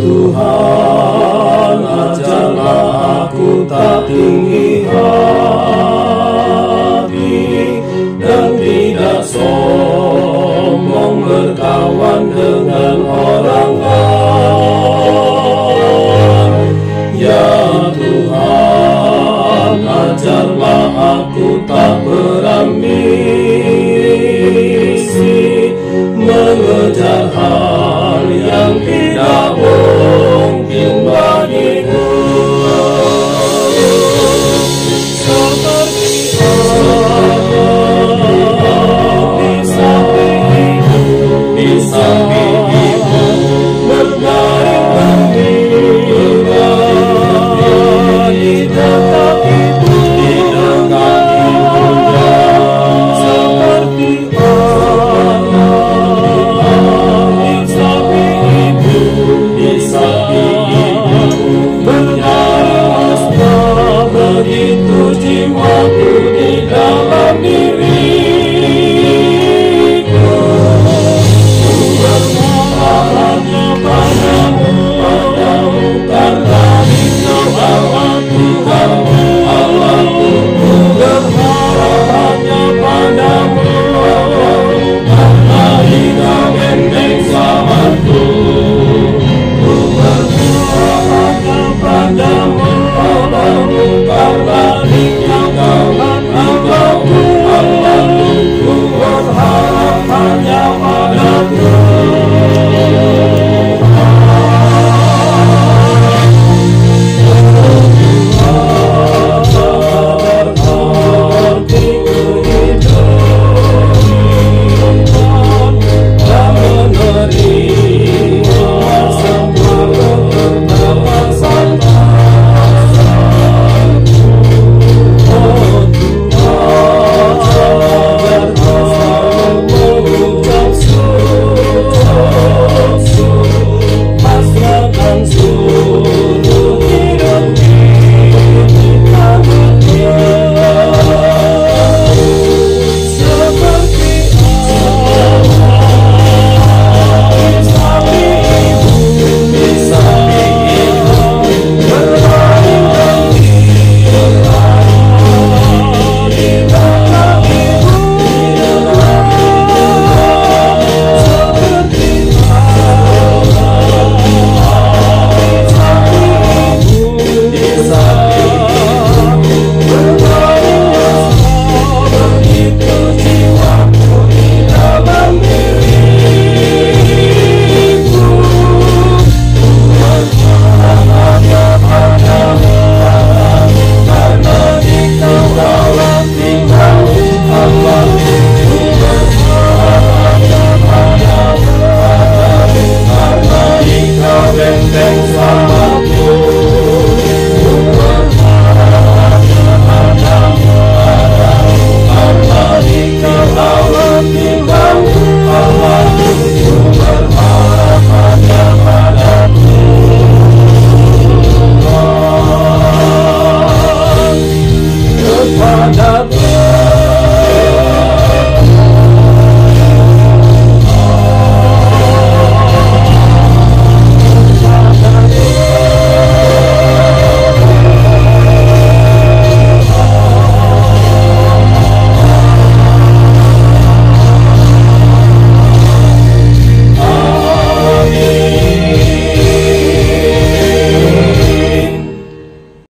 Tuhan, ajarlah aku tak tinggi hati dan tidak sombong berkawan dengan orang lain. Ya Tuhan, ajarlah aku tak berambisi mengejar hal yang tidak mungkin bagiku. Seperti di samping ibu berbaring di dekat ibunya, seperti di samping ibu berbaring mesra, begitu jiwaku di dalam diriku. Berharapnya padamu, karena engkau Allahku, Allahku. Berharapnya padamu, karena engkau benteng selamatku.